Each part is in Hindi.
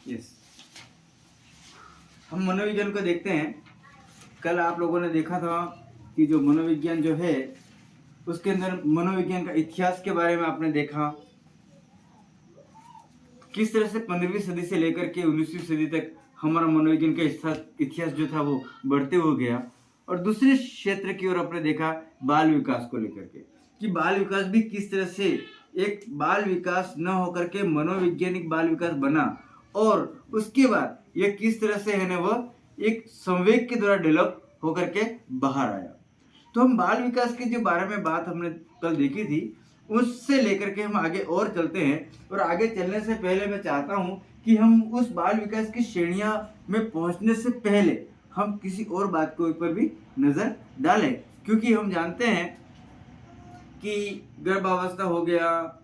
यस, हम मनोविज्ञान को देखते हैं। कल आप लोगों ने देखा था कि जो मनोविज्ञान जो है उसके अंदर मनोविज्ञान का इतिहास के बारे में आपने देखा, किस तरह से 15वीं सदी से लेकर के 19वीं सदी तक हमारा मनोविज्ञान का इतिहास जो था वो बढ़ते हुए गया। और दूसरे क्षेत्र की ओर आपने देखा बाल विकास को लेकर के, कि बाल विकास भी किस तरह से एक बाल विकास न होकर के मनोवैज्ञानिक बाल विकास बना, और उसके बाद ये किस तरह से है ना वह एक संवेग के द्वारा डेवलप होकर के बाहर आया। तो हम बाल विकास के जो बारे में बात हमने कल देखी थी, उससे लेकर के हम आगे और चलते हैं। और आगे चलने से पहले मैं चाहता हूं कि हम उस बाल विकास की श्रेणियां में पहुंचने से पहले हम किसी और बात के ऊपर भी नजर डालें, क्योंकि हम जानते हैं कि गर्भावस्था हो गया,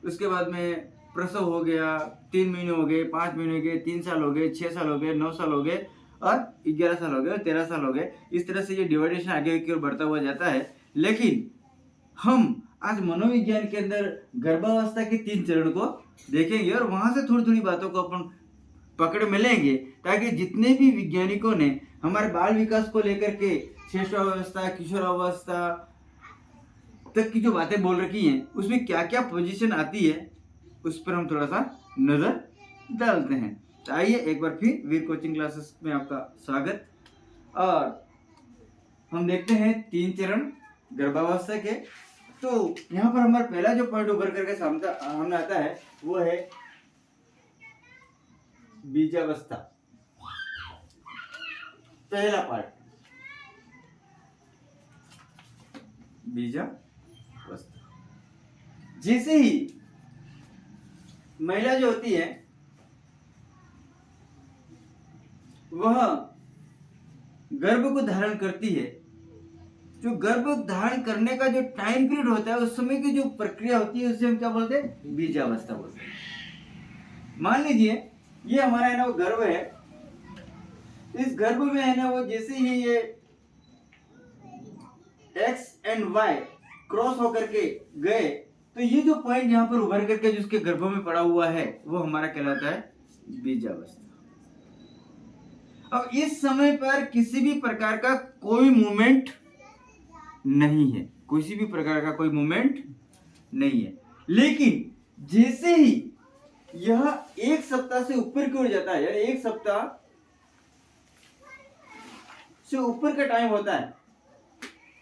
उसके बाद में प्रसव हो गया, 3 महीने हो गए, 5 महीने हो गए, 3 साल हो गए, 6 साल हो गए, 9 साल हो गए और 11 साल हो गए और 13 साल हो गए। इस तरह से ये डिवाइडेशन आगे की ओर बढ़ता हुआ जाता है। लेकिन हम आज मनोविज्ञान के अंदर गर्भावस्था के 3 चरण को देखेंगे और वहां से थोड़ी थोड़ी बातों को अपन पकड़ में लेंगे, ताकि जितने भी वैज्ञानिकों ने हमारे बाल विकास को लेकर के श्रेष्ठावस्था, किशोरावस्था तक की जो बातें बोल रखी हैं, उसमें क्या क्या पोजीशन आती है उस पर हम थोड़ा सा नजर डालते हैं। तो आइए एक बार फिर वीर कोचिंग क्लासेस में आपका स्वागत। और हम देखते हैं 3 चरण गर्भावस्था के। तो यहाँ पर हमारा पहला जो पॉइंट उभर करके सामने आता है वो है बीजावस्था। पहला पार्ट बीजावस्था। जैसे ही महिला जो होती है वह गर्भ को धारण करती है, जो गर्भ धारण करने का जो टाइम पीरियड होता है उस समय की जो प्रक्रिया होती है उसे हम क्या बोलते हैं? बीजावस्था बोलते हैं। मान लीजिए ये हमारा है ना वो गर्भ है, इस गर्भ में है ना वो जैसे ही ये एक्स एंड वाई क्रॉस होकर के गए, तो ये जो पॉइंट यहाँ पर उभर करके जिसके गर्भ में पड़ा हुआ है वो हमारा कहलाता है बीजावस्था। अब इस समय पर किसी भी प्रकार का कोई मूवमेंट नहीं है, किसी भी प्रकार का कोई मूवमेंट नहीं है। लेकिन जैसे ही यह 1 सप्ताह से ऊपर की ओर जाता है, यानी 1 सप्ताह से ऊपर का टाइम होता है,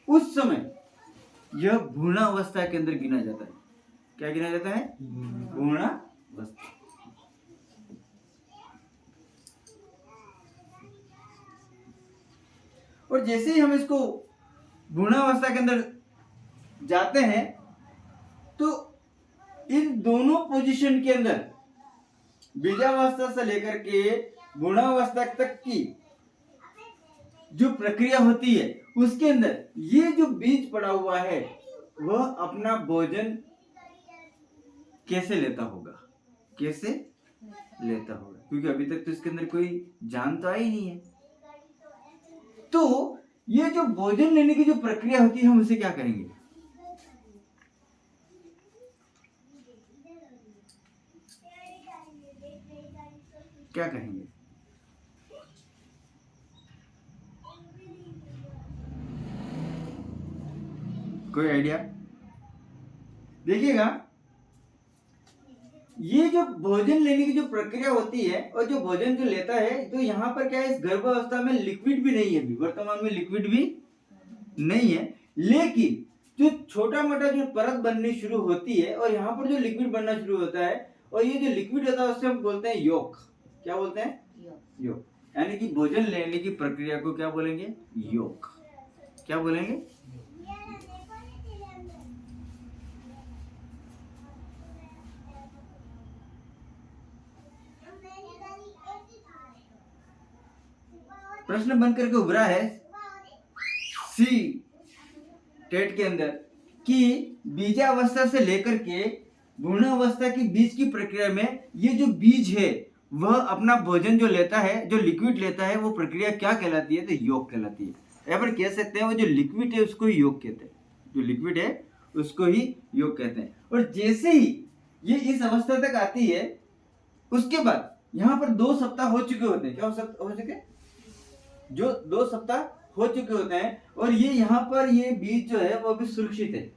उस समय यह भ्रूणावस्था के अंदर गिना जाता है। क्या गिना जाता है? भ्रूणावस्था। और जैसे ही हम इसको भ्रूणावस्था के अंदर जाते हैं तो इन दोनों पोजीशन के अंदर बीजावस्था से लेकर के भ्रूणावस्था तक की जो प्रक्रिया होती है उसके अंदर ये जो बीज पड़ा हुआ है वह अपना भोजन कैसे लेता होगा, कैसे लेता होगा, क्योंकि अभी तक तो इसके अंदर कोई जान तो आई नहीं है। तो ये जो भोजन लेने की जो प्रक्रिया होती है हम उसे क्या कहेंगे? क्या कहेंगे? कोई आइडिया? देखिएगा, ये जो भोजन लेने की जो प्रक्रिया होती है और जो भोजन जो लेता है, तो यहाँ पर क्या है, इस गर्भावस्था में लिक्विड भी नहीं है, अभी वर्तमान में लिक्विड भी नहीं है। लेकिन जो छोटा मोटा जो परत बननी शुरू होती है और यहाँ पर जो लिक्विड बनना शुरू होता है, और ये जो लिक्विड होता है उससे हम बोलते हैं योक। क्या बोलते हैं? योक। यानी कि भोजन लेने की प्रक्रिया को क्या बोलेंगे? योक। क्या बोलेंगे? प्रश्न बनकर के उभरा है सी टेट के अंदर कि बीजावस्था से लेकर के भ्रूणावस्था की बीज की प्रक्रिया में ये जो बीज है वह अपना भोजन जो लेता है, जो लिक्विड लेता है, वो प्रक्रिया क्या कहलाती है? तो योग कहलाती है। या फिर कह सकते हैं वो जो लिक्विड है उसको ही योग कहते हैं, जो लिक्विड है उसको ही योग कहते हैं। और जैसे ही ये इस अवस्था तक आती है उसके बाद यहाँ पर 2 सप्ताह हो चुके होते हैं। क्या हो चुके, जो 2 सप्ताह हो चुके होते हैं, और ये यहाँ पर ये बीज जो है वो अभी सुरक्षित है।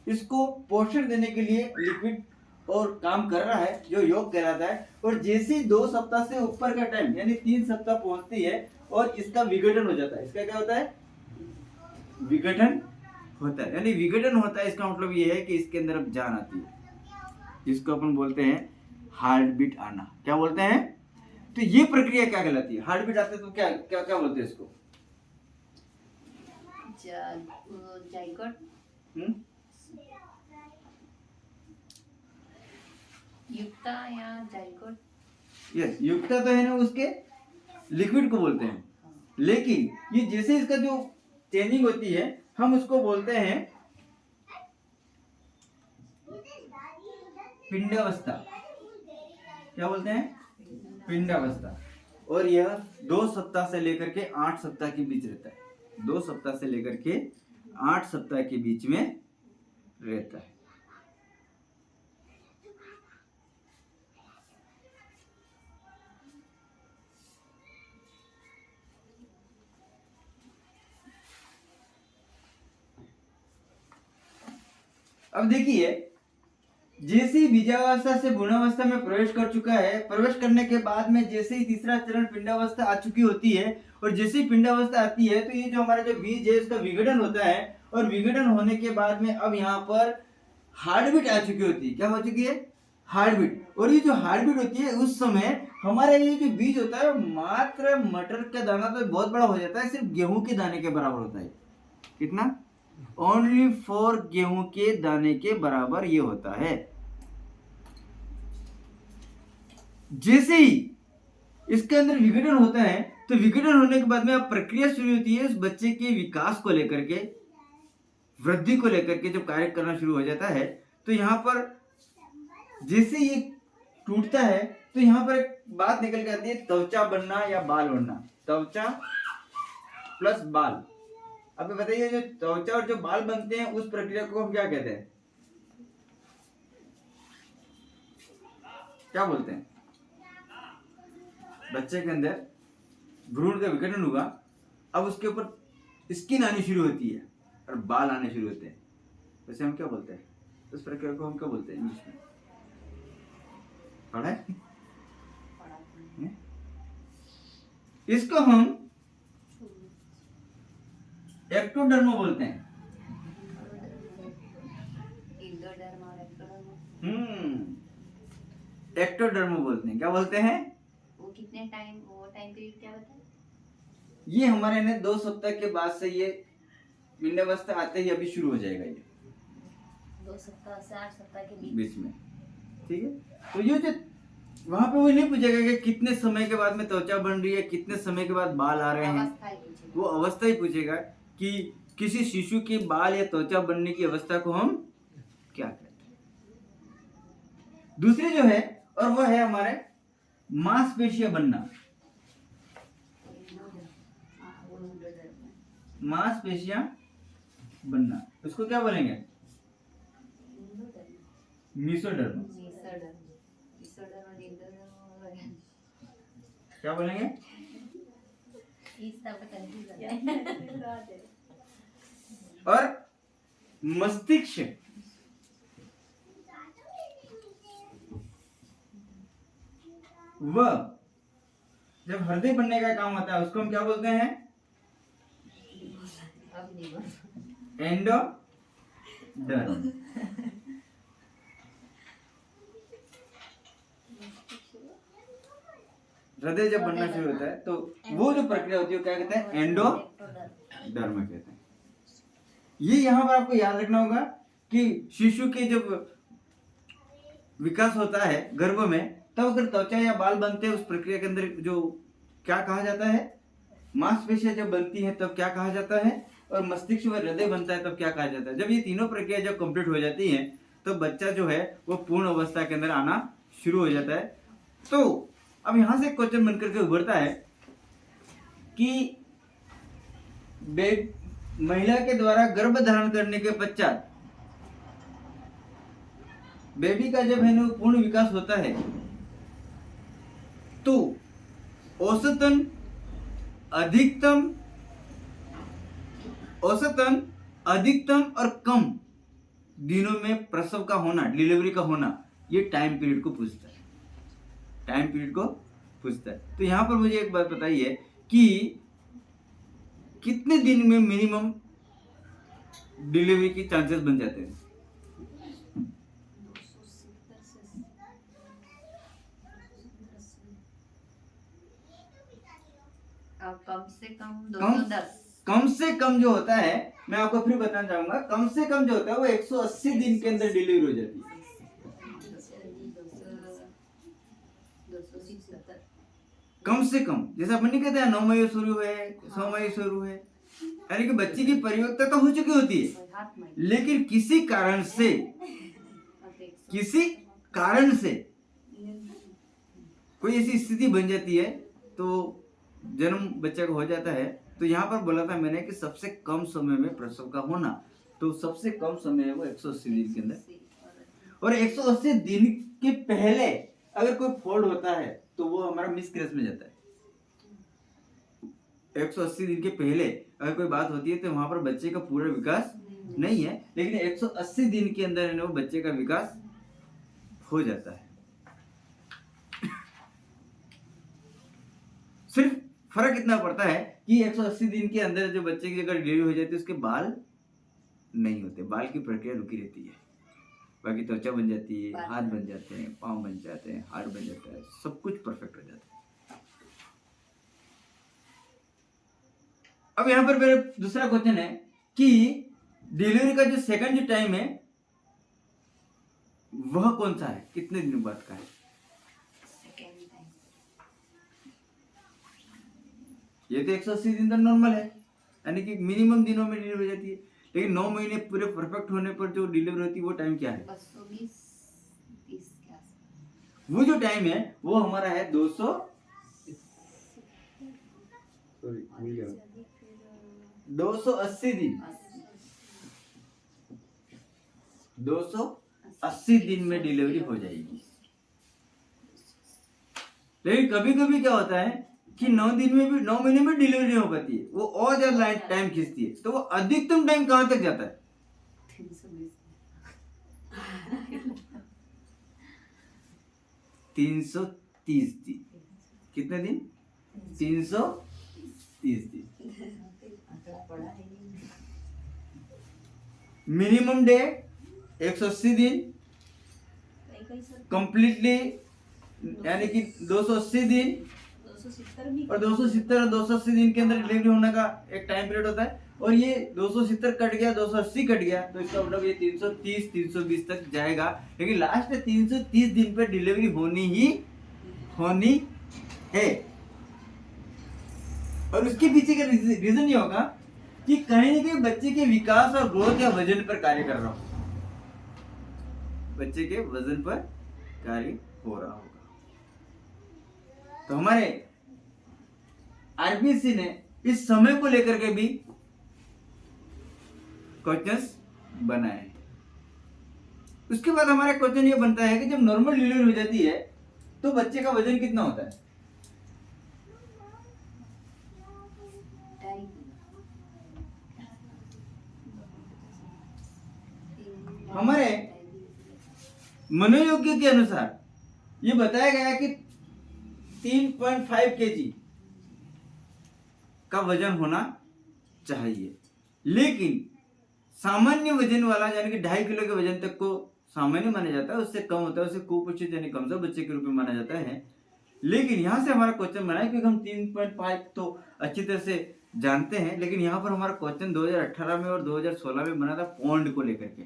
इसको पोषण देने के लिए लिक्विड और काम कर रहा है, जो योग कहलाता है। और जैसे ही 2 सप्ताह से ऊपर का टाइम यानी 3 सप्ताह पहुंचती है और इसका विघटन हो जाता है। इसका क्या होता है, विघटन होता है। यानी विघटन होता है, इसका मतलब ये है कि इसके अंदर अब जान आती है, जिसको अपन बोलते हैं हार्ट बीट आना। क्या बोलते हैं, तो ये प्रक्रिया क्या कहलाती है, हार्ट बीट आते तो क्या क्या क्या बोलते हैं इसको, जाइगोट, युक्ता या जाइगोट। यस, युक्ता तो है ना, उसके लिक्विड को बोलते हैं। लेकिन ये जैसे इसका जो चेंजिंग होती है, हम उसको बोलते हैं पिंडावस्था। क्या बोलते हैं, पिंडावस्था। और यह 2 सप्ताह से लेकर के 8 सप्ताह के बीच रहता है। 2 सप्ताह से लेकर के 8 सप्ताह के बीच में रहता है। अब देखिए, जैसे ही बीजावस्था से भ्रूणावस्था में प्रवेश कर चुका है, प्रवेश करने के बाद में जैसे ही तीसरा चरण पिंडावस्था आ चुकी होती है, और जैसे ही पिंडावस्था आती है तो ये जो हमारा जो बीज है उसका विघटन होता है। और विघटन होने के बाद में अब यहाँ पर हार्टबीट आ चुकी होती है। क्या हो चुकी है, हार्टबीट। और ये जो हार्टबीट होती है उस समय हमारा ये जो बीज होता है मात्र मटर का दाना तो बहुत बड़ा हो जाता है, सिर्फ गेहूं के दाने के बराबर होता है। कितना, ओनली फॉर गेहूं के दाने के बराबर ये होता है। जैसे ही इसके अंदर विघटन होता है, तो विघटन होने के बाद में अब प्रक्रिया शुरू होती है उस बच्चे के विकास को लेकर के, वृद्धि को लेकर के जब कार्य करना शुरू हो जाता है। तो यहाँ पर जैसे ये टूटता है तो यहाँ पर एक बात निकल के आती है, त्वचा बनना या बाल बनना। त्वचा प्लस बाल। अब बताइए, जो त्वचा और जो बाल बनते हैं उस प्रक्रिया को हम क्या कहते हैं, क्या बोलते हैं। बच्चे के अंदर भ्रूण का विघटन हुआ, अब उसके ऊपर स्किन आनी शुरू होती है और बाल आने शुरू होते हैं, वैसे हम क्या बोलते हैं, उस प्रक्रिया को हम क्या बोलते हैं इंग्लिश में, पढ़ा है? इसको हम एक्टोडर्मा बोलते हैं। एक्टोडर्मा बोलते हैं। क्या बोलते हैं, वो कितने टाइम, वो टाइम पीरियड क्या बताया? ये हमारे ने 2 सप्ताह के बाद से ये पिंडावस्था आते ही अभी शुरू हो जाएगा। ये 2 सप्ताह से 8 सप्ताह के बीच में, ठीक है। तो ये जो वहां पे वो नहीं पूछेगा कि कितने समय के बाद में त्वचा बन रही है, कितने समय के बाद बाल आ रहे हैं, वो अवस्था ही पूछेगा कि किसी शिशु के बाल या त्वचा बनने की अवस्था को हम क्या कहते हैं। दूसरी जो है, और वह है हमारे मांसपेशियां बनना। मांसपेशियां बनना, उसको क्या बोलेंगे, मीसोडर्म। क्या बोलेंगे, और मस्तिष्क। वह जब हृदय बनने का काम होता है उसको हम क्या बोलते हैं, एंडोडर्म। हृदय जब बनना शुरू होता है तो वो जो प्रक्रिया होती है क्या कहते हैं, एंडोडर्म कहते हैं। ये यहाँ पर आपको याद रखना होगा कि शिशु के जब विकास होता है गर्भ में, तब अगर त्वचा या बाल बनते हैं उस प्रक्रिया के अंदर जो क्या कहा जाता है, मांसपेशियां जब बनती हैं तब क्या कहा जाता है, और मस्तिष्क व हृदय बनता है तब क्या कहा जाता है। जब ये तीनों प्रक्रिया जब कंप्लीट हो जाती हैं तो बच्चा जो है वो पूर्ण अवस्था के अंदर आना शुरू हो जाता है। तो अब यहां से क्वेश्चन बनकर के उभरता है कि महिला के द्वारा गर्भ धारण करने के पश्चात बेबी का जब है ना पूर्ण विकास होता है तो औसतन अधिकतम और कम दिनों में प्रसव का होना, डिलीवरी का होना, ये टाइम पीरियड को पूछता है। तो यहाँ पर मुझे एक बात बताइए कि कितने दिन में मिनिमम डिलीवरी की चांसेस बन जाते हैं? 270 कम से कम कम 210। कम से कम जो होता है, मैं आपको फिर बताना चाहूंगा, कम से कम जो होता है वो 180 दिन के अंदर डिलीवरी हो जाती है। 270। कम से कम, जैसे अपन नहीं कहते हैं 9 महीने शुरू है, 100 महीने शुरू है, यानी कि बच्चे की परिपक्वता तो हो चुकी होती है, लेकिन किसी कारण से कोई ऐसी स्थिति बन जाती है तो जन्म बच्चे का हो जाता है। तो यहाँ पर बोला था मैंने कि सबसे कम समय में प्रसव का होना, तो सबसे कम समय है वो 180 दिन के अंदर। और 180 दिन के पहले अगर कोई फॉल्ट होता है तो वो हमारा मिसकैरेज में जाता है। 180 दिन के पहले अगर कोई बात होती है तो वहां पर बच्चे का पूरा विकास नहीं है, लेकिन 180 दिन के अंदर वो बच्चे का विकास हो जाता है। सिर्फ फर्क इतना पड़ता है कि 180 दिन के अंदर जो बच्चे की अगर डिलीवरी हो जाती है उसके बाल नहीं होते, बाल की प्रक्रिया रुकी रहती है, बाकी त्वचा बन जाती है, हाथ बन जाते हैं, पाँव बन जाते हैं, हार्ट बन जाता है, सब कुछ परफेक्ट हो जाता है। अब यहाँ पर मेरा दूसरा क्वेश्चन है कि डिलीवरी का जो सेकंड टाइम है वह कौन सा है, कितने दिन बाद का है? ये तो 180 दिन तक नॉर्मल है, यानी कि मिनिमम दिनों में डिलीवरी हो जाती है, लेकिन 9 महीने पूरे परफेक्ट होने पर जो डिलीवरी होती है वो टाइम क्या है? 220 के आसपास। वो जो टाइम है वो हमारा है 280 दिन। 280 दिन में डिलीवरी हो जाएगी। लेकिन कभी कभी क्या होता है कि 9 महीने में डिलीवरी नहीं हो पाती है, वो और ज्यादा टाइम खींचती है, तो वो अधिकतम टाइम कहां तक जाता है? 330 दिन। कितने दिन? 330 दिन। मिनिमम डे 180 दिन, कंप्लीटली यानी कि 280 दिन, और 270 और 280 दिन के अंदर डिलीवरी होने का एक टाइम पीरियड होता है। और ये 270 कट गया, 280 कट गया, तो इसका मतलब ये 330 320 तक जाएगा, लेकिन लास्ट में 330 दिन पे डिलीवरी होनी है। और उसके पीछे का रीजन ये होगा कि कहीं ना कहीं बच्चे के विकास और ग्रोथ या वजन पर कार्य कर रहा हो, बच्चे के वजन पर कार्य हो रहा होगा। तो हमारे आरबीसी ने इस समय को लेकर के भी क्वेश्चंस बनाए। उसके बाद हमारा क्वेश्चन ये बनता है कि जब नॉर्मल डिलीवरी हो जाती है तो बच्चे का वजन कितना होता है? हमारे मनोयोग्य के अनुसार ये बताया गया कि 3.5 kg का वजन होना चाहिए, लेकिन सामान्य वजन वाला यानी कि 2.5 किलो के वजन तक को सामान्य माना जाता है, उससे कम होता है उसे कुपोषित यानी कमजोर बच्चे के रूप में माना जाता है। लेकिन यहाँ से हमारा क्वेश्चन बना है क्योंकि हम 3.5 तो अच्छी तरह से जानते हैं, लेकिन यहाँ पर हमारा क्वेश्चन 2018 में और 2016 में बना था पौंड को लेकर के।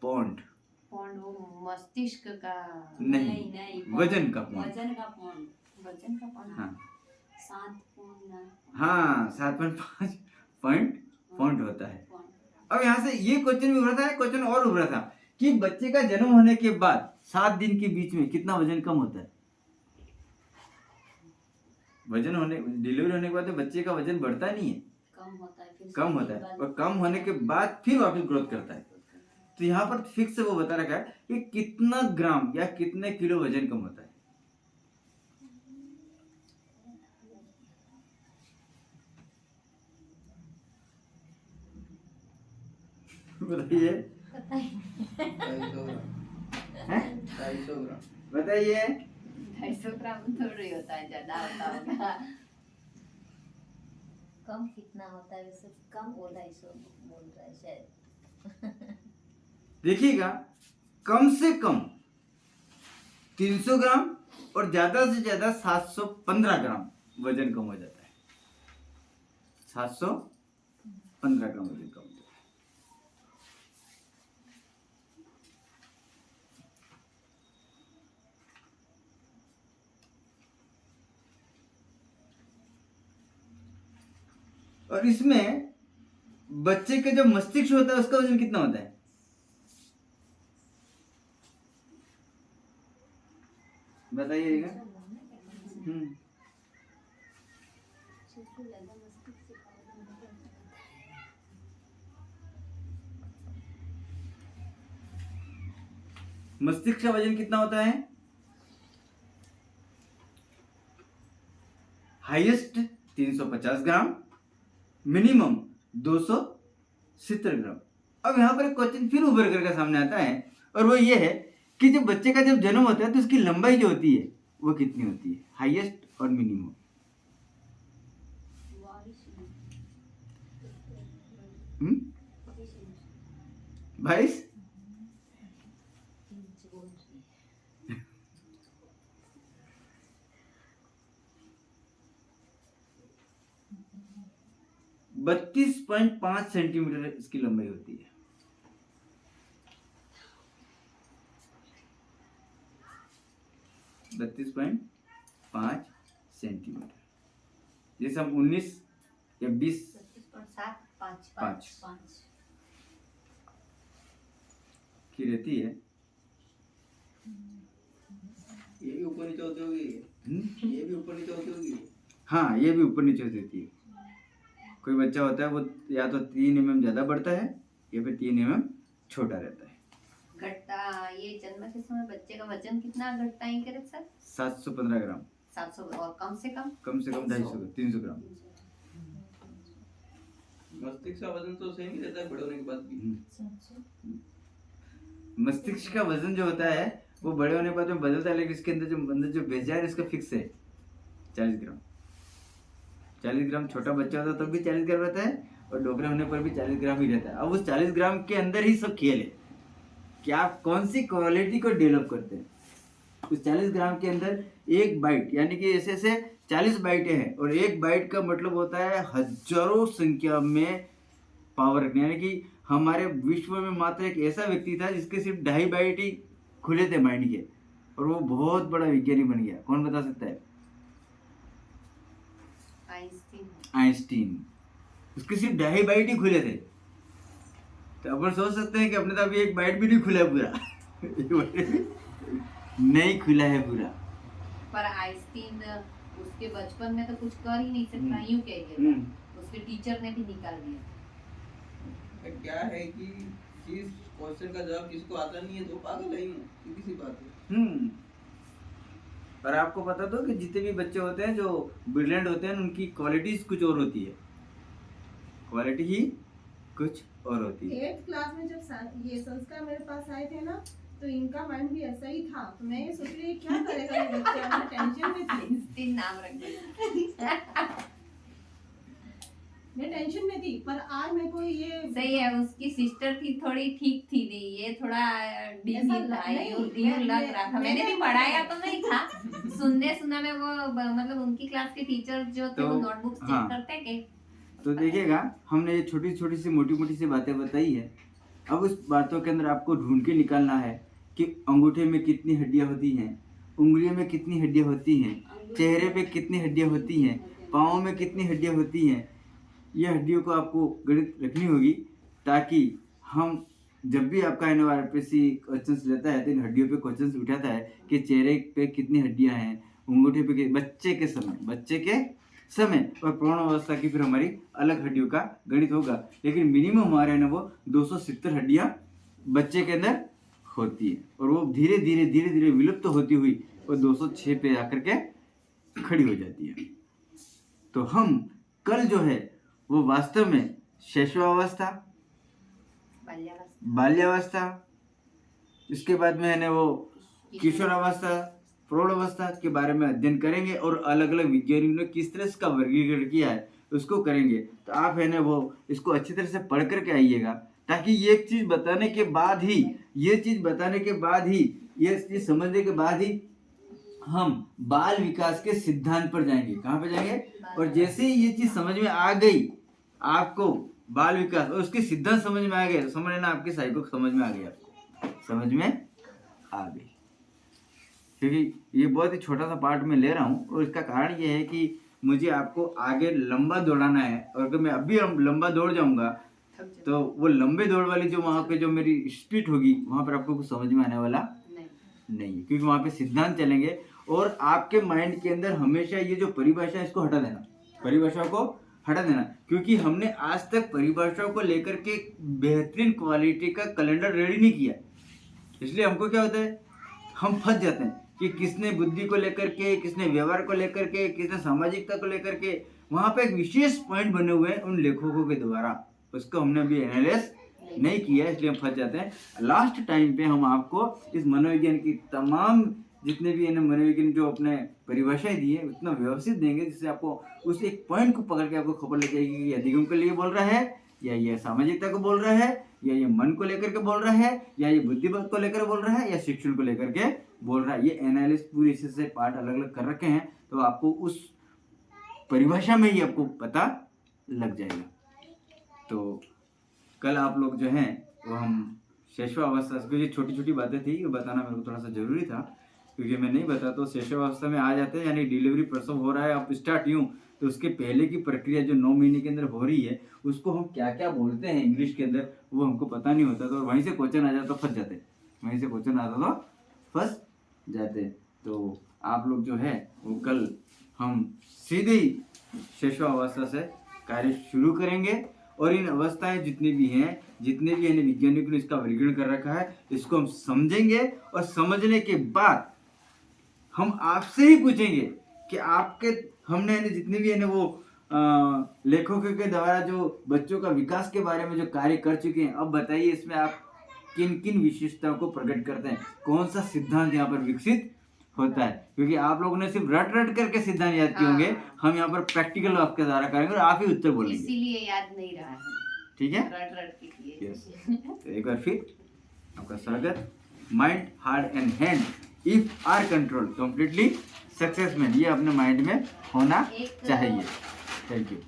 पौंड वो मस्तिष्क का नहीं, वजन का पौंड। हाँ 7.5 पॉइंट होता है। अब यहाँ से ये क्वेश्चन भी उभरा था, क्वेश्चन और उभरा था कि बच्चे का जन्म होने के बाद 7 दिन के बीच में कितना वजन कम होता है? डिलीवरी होने के बाद तो बच्चे का वजन बढ़ता नहीं है, कम होता है, और कम होने के बाद फिर वापस ग्रोथ करता है। तो यहाँ पर फिक्स से वो बता रखा है कि कितना ग्राम या कितने किलो वजन कम होता है। बताइए। पता ही 250 ग्राम। हैं? 250 ग्राम। बताइए। 250 ग्राम थोड़ी होता है, ज्यादा होता होगा। कम कितना होता है वैसे? कम वो 250 बोल रहा है शायद। देखिएगा, कम से कम 300 ग्राम और ज्यादा से ज्यादा 715 ग्राम वजन कम हो जाता है। 715 ग्राम वजन कम हो जाता है। और इसमें बच्चे का जो मस्तिष्क होता है उसका वजन कितना होता है? बताइएगा। मस्तिष्क का वजन कितना होता है? हाईएस्ट 350 ग्राम, मिनिमम 270 ग्राम। अब यहाँ पर एक क्वेश्चन फिर उभर करके सामने आता है, और वो ये है कि जब बच्चे का जब जन्म होता है तो उसकी लंबाई जो होती है वो कितनी होती है, हाईएस्ट और मिनिमम? 22? बत्तीस 32.5 सेंटीमीटर इसकी लंबाई होती है। बत्तीस 32.5 सेंटीमीटर। जैसे हम 19 या 20 5 की रहती है। ये भी ऊपर नीचे होती होगी। ये भी ऊपर नीचे होती होगी। हाँ, ये भी ऊपर नीचे हो जाती है। कोई बच्चा होता है वो या तो 3 mm ज्यादा बढ़ता है या फिर 3 mm छोटा रहता है। घटता, ये जन्म के समय बच्चे का वजन कितना घटता है करे सर? 715 ग्राम। 700, और कम से कम 250 300 ग्राम। मस्तिष्क का वजन तो सेम ही रहता है बड़े होने के बाद भी। मस्तिष्क का वजन जो होता है वो बड़े होने के बाद में बदलता है, लेकिन इसके अंदर जो भेजा है इसका फिक्स है 40 ग्राम। 40 ग्राम। छोटा बच्चा होता है तब भी 40 ग्राम रहता है, और डोकरे होने पर भी 40 ग्राम ही रहता है। अब उस 40 ग्राम के अंदर ही सब खेल है कि आप कौन सी क्वालिटी को डेवलप करते हैं। उस 40 ग्राम के अंदर एक बाइट, यानी कि ऐसे ऐसे 40 बाइटें हैं, और एक बाइट का मतलब होता है हजारों संख्या में पावर रखने। यानी कि हमारे विश्व में मात्र एक ऐसा व्यक्ति था जिसके सिर्फ 2.5 बाइट ही खुले थे माइंड के, और वो बहुत बड़ा विज्ञानी बन गया। कौन बता सकता है? आइंस्टीन। उसके सिर्फ 2.5 बाइट ही खुले थे। तो अपन सोच सकते हैं कि अपने तो अभी एक बाइट भी नहीं खुला है पूरा। नहीं खुला है पूरा। पर आइंस्टीन उसके बचपन में तो कुछ कर ही नहीं सकता, यूं कह दिया था। उसके टीचर ने भी निकाल दिया। क्या है कि जिस क्वेश्चन का जवाब किसको आता नहीं है तो पागल है ही, सीधी सी बात है। पर आपको पता तो कि जितने भी बच्चे होते हैं जो ब्रिलियंट होते हैं उनकी क्वालिटीज कुछ और होती है। क्वालिटी ही कुछ और होती है। 8th क्लास में जब ये संस्कार मेरे पास आए थे ना, तो इनका माइंड भी ऐसा ही था। तो मैं ये सोच रही क्या करेगा ये बच्चा, मैं टेंशन में थी। आइंस्टीन नाम रख दिया। मैं टेंशन में थी, पर आज मेरे को ये सही है। उसकी सिस्टर थी थोड़ी ठीक थी, नहीं ये थोड़ा ऐसा यूं लग रहा था। मैंने भी पढ़ाया तो नहीं था, सुनने सुना में वो मतलब उनकी क्लास के टीचर जो थे तो, वो नोटबुक चेक हाँ। करते के। तो देखिएगा, हमने ये छोटी छोटी सी मोटी मोटी सी बातें बताई है। अब उस बातों के अंदर आपको ढूंढ के निकालना है कि अंगूठे में कितनी हड्डियां होती हैं, उंगलियों में कितनी हड्डियां होती हैं, चेहरे पे कितनी हड्डियां होती हैं, पाँव में कितनी हड्डियां होती हैं। ये हड्डियों को आपको गणित रखनी होगी, ताकि हम जब भी आपका एनओआरपीसी क्वेश्चंस लेता है तो इन हड्डियों पे क्वेश्चंस उठाता है कि चेहरे पे कितनी हड्डियां हैं, अंगूठे पे बच्चे के समय और प्रौढ़ अवस्था की फिर हमारी अलग हड्डियों का गणित होगा। लेकिन मिनिमम हमारे है ना वो 270 हड्डियां बच्चे के अंदर होती है, और वो धीरे धीरे धीरे धीरे विलुप्त होती हुई वो 206 पे आकर के खड़ी हो जाती है। तो हम कल जो है वो वास्तव में शैशवावस्था, बाल्यावस्था, बाल्यावस्था, इसके बाद में है ना वो किशोरावस्था, प्रौढ़ावस्था के बारे में अध्ययन करेंगे और अलग अलग वैज्ञानिकों ने किस तरह इसका वर्गीकरण किया है उसको करेंगे। तो आप है ना वो इसको अच्छी तरह से पढ़ करके आइएगा, ताकि ये चीज बताने के बाद ही, ये चीज समझने के बाद ही हम बाल विकास के सिद्धांत पर जाएंगे। कहाँ पे जाएंगे? और जैसे ही ये चीज समझ में आ गई आपको, बाल विकास और उसके सिद्धांत समझ में आ गए, तो समझ लेना आपकी साइको समझ में आ गई, आपको समझ में आ गई। क्योंकि ये बहुत ही छोटा सा पार्ट में ले रहा हूँ और इसका कारण ये है कि मुझे आपको आगे लंबा दौड़ाना है, और अगर मैं अभी लंबा दौड़ जाऊंगा तो वो लंबे दौड़ वाली जो वहाँ पे जो मेरी स्पीड होगी वहाँ पर आपको कुछ समझ में आने वाला नहीं, क्योंकि वहाँ पे सिद्धांत चलेंगे और आपके माइंड के अंदर हमेशा ये जो परिभाषा है इसको हटा देना, परिभाषाओं को हटा देना, क्योंकि हमने आज तक परिभाषाओं को लेकर के बेहतरीन क्वालिटी का कैलेंडर रेडी नहीं किया। इसलिए हमको क्या होता है, हम फंस जाते हैं कि किसने बुद्धि को लेकर के, किसने व्यवहार को लेकर के, किसने सामाजिकता को लेकर के, वहाँ पे एक विशेष पॉइंट बने हुए हैं उन लेखकों के द्वारा, उसको हमने अभी एनालाइज नहीं किया, इसलिए हम फंस जाते हैं। लास्ट टाइम पे हम आपको इस मनोविज्ञान की तमाम जितने भी मनोविज्ञान जो अपने परिभाषाएं दी है उतना व्यवस्थित देंगे, जिससे आपको उस एक पॉइंट को पकड़ के आपको खबर लग जाएगी कि अधिगम के लिए बोल रहा है, या ये सामाजिकता को बोल रहा है, या ये मन को लेकर के बोल रहा है, या ये बुद्धिबल को लेकर बोल रहा है, या शिक्षण को लेकर के बोल रहा है। ये एनालिसिस पूरी इसी से पार्ट अलग अलग कर रखे हैं, तो आपको उस परिभाषा में ही आपको पता लग जाएगा। तो कल आप लोग जो हैं वो हम शैशवावस्था, क्योंकि छोटी छोटी बातें थी वो बताना मेरे को थोड़ा सा जरूरी था, क्योंकि मैं नहीं बता तो शैशवावस्था में आ जाते हैं, यानी डिलीवरी प्रसव हो रहा है, आप स्टार्ट यूँ, तो उसके पहले की प्रक्रिया जो 9 महीने के अंदर हो रही है उसको हम क्या क्या बोलते हैं इंग्लिश के अंदर वो हमको पता नहीं होता, तो वहीं से क्वेश्चन आ जाता तो फंस जाते, वहीं से क्वेश्चन आता तो फंस जाते। तो आप लोग जो है वो कल हम सीधे ही शैशवावस्था से कार्य शुरू करेंगे, और इन अवस्थाएं जितनी भी हैं वैज्ञानिकों ने इसका वर्गीकरण कर रखा है, इसको हम समझेंगे, और समझने के बाद हम आपसे ही पूछेंगे कि आपके हमने जितने भी वो लेखकों के द्वारा जो बच्चों का विकास के बारे में जो कार्य कर चुके हैं, अब बताइए इसमें आप किन किन विशेषताओं को प्रकट करते हैं, कौन सा सिद्धांत यहाँ पर विकसित होता है। क्योंकि आप लोगों ने सिर्फ रट रट करके सिद्धांत याद किए होंगे, हम यहाँ पर प्रैक्टिकल आपके द्वारा करेंगे और आप ही उत्तर बोलेंगे, इसीलिए याद नहीं रहा है, ठीक है? रट रट के किए। यस, तो एक बार फिर आपका स्वागत। Mind, heart and hand if are control completely successful, ये अपने माइंड में होना चाहिए। Thank you.